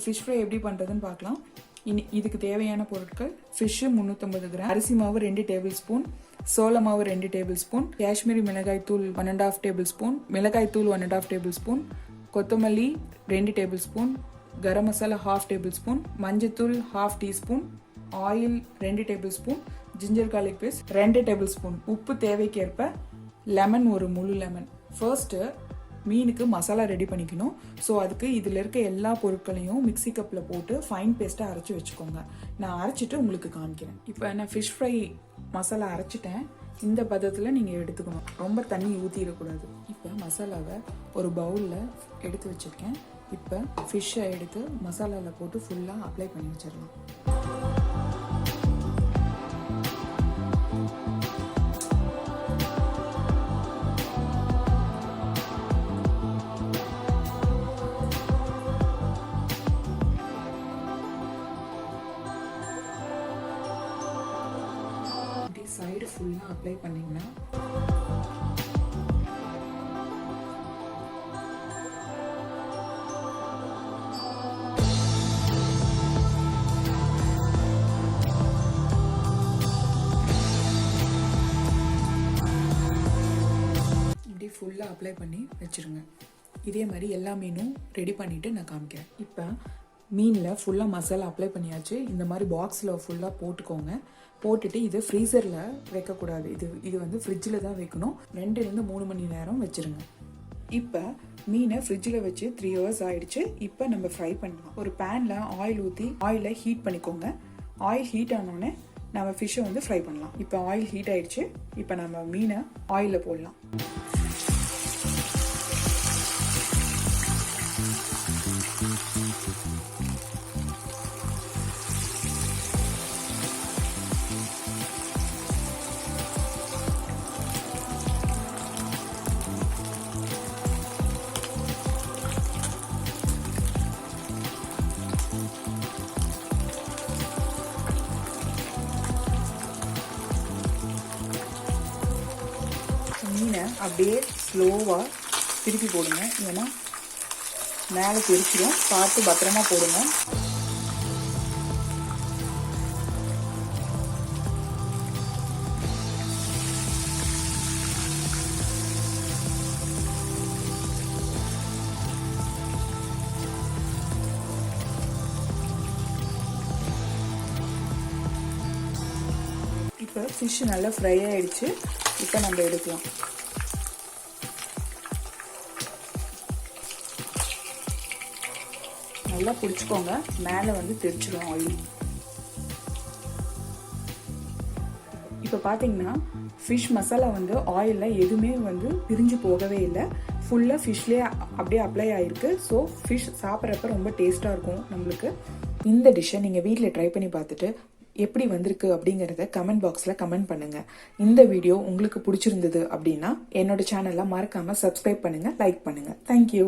Fish fry எப்படி பண்ணுறதுன்னு பார்க்கலாம். இதுக்கு தேவையான பொருட்கள்: ஃபிஷ்ஷு 350 கிராம், அரிசி மாவு 2 டேபிள் ஸ்பூன், சோள மாவு 2 டேபிள் ஸ்பூன், காஷ்மீரி மிளகாய் தூள் 1.5 டேபிள் ஸ்பூன், மிளகாய் தூள் 1.5 டேபிள் ஸ்பூன், கொத்தமல்லி 2 tablespoon, garam masala 1/2 tablespoon, மஞ்சத்தூள் 1/2 teaspoon, oil 2 tablespoon, ginger garlic paste 2 tablespoon, உப்பு தேவைக்கேற்ப, லெமன் ஒரு முழு லெமன். ஃபர்ஸ்ட்டு மீனுக்கு மசாலா ரெடி பண்ணிக்கணும். ஸோ அதுக்கு இதில் இருக்க எல்லா பொருட்களையும் மிக்சி கப்பில் போட்டு ஃபைன் பேஸ்ட்டாக அரைச்சி வச்சுக்கோங்க. நான் அரைச்சிட்டு உங்களுக்கு காமிக்கிறேன். இப்போ நான் ஃபிஷ் ஃப்ரை மசாலா அரைச்சிட்டேன். இந்த பதத்தில் நீங்கள் எடுத்துக்கணும், ரொம்ப தண்ணி ஊற்றிடக்கூடாது. இப்போ மசாலாவை ஒரு பவுலில் எடுத்து வச்சுருக்கேன். இப்போ ஃபிஷ்ஷை எடுத்து மசாலாவில் போட்டு ஃபுல்லாக அப்ளை பண்ணி வச்சிடலாம். சைடு ஃபுல்லாக அப்ளை பண்ணிங்கன்னா இப்படி ஃபுல்லாக அப்ளை பண்ணி வச்சுருங்க. இதே மாதிரி எல்லா மீனும் ரெடி பண்ணிவிட்டு நான் காமிக்கிறேன். இப்போ மீனில் ஃபுல்லாக மசாலா அப்ளை பண்ணியாச்சு. இந்த மாதிரி பாக்ஸில் ஃபுல்லாக போட்டுக்கோங்க. போட்டுட்டு இது ஃப்ரீசரில் வைக்கக்கூடாது, இது வந்து ஃப்ரிட்ஜில் தான் வைக்கணும். 2-3 மணி நேரம் வச்சுருங்க. இப்போ மீனை ஃப்ரிட்ஜில் வச்சு 3 ஹவர்ஸ் ஆயிடுச்சு. இப்போ நம்ம ஃப்ரை பண்ணலாம். ஒரு பேனில் ஆயில் ஊற்றி ஆயிலை ஹீட் பண்ணிக்கோங்க. ஆயில் ஹீட் ஆனோடனே நம்ம ஃபிஷ்ஷை வந்து ஃப்ரை பண்ணலாம். இப்போ ஆயில் ஹீட் ஆயிடுச்சு. இப்போ நம்ம மீனை ஆயிலில் போடலாம். மீனை அப்படியே ஸ்லோவாக திருப்பி போடுங்க, ஏன்னா மேலே தெரிச்சிடும். பார்த்து பத்திரமா போடுங்க. இப்போ ஃபிஷ் நல்லா ஃப்ரை ஆயிடுச்சு. இப்போ நம்ம எடுக்கலாம். நல்லா பிடிச்சிக்கோங்க, மேலே வந்து தெரிச்சிடும் ஆயில். இப்போ பார்த்தீங்கன்னா ஃபிஷ் மசாலா வந்து ஆயிலில் எதுவுமே வந்து பிரிஞ்சு போகவே இல்லை. ஃபுல்லாக ஃபிஷ்லேயே அப்படியே அப்ளை ஆகிருக்கு. ஸோ ஃபிஷ் சாப்பிட்றப்ப ரொம்ப டேஸ்ட்டாக இருக்கும் நம்மளுக்கு. இந்த டிஷ்ஷை நீங்கள் வீட்டில் ட்ரை பண்ணி பார்த்துட்டு எப்படி வந்திருக்கு அப்படிங்கிறத கமெண்ட் பாக்ஸில் கமெண்ட் பண்ணுங்கள். இந்த வீடியோ உங்களுக்கு பிடிச்சிருந்தது அப்படின்னா என்னோட சேனலை மறக்காமல் சப்ஸ்கிரைப் பண்ணுங்கள், லைக் பண்ணுங்கள். தேங்க்யூ.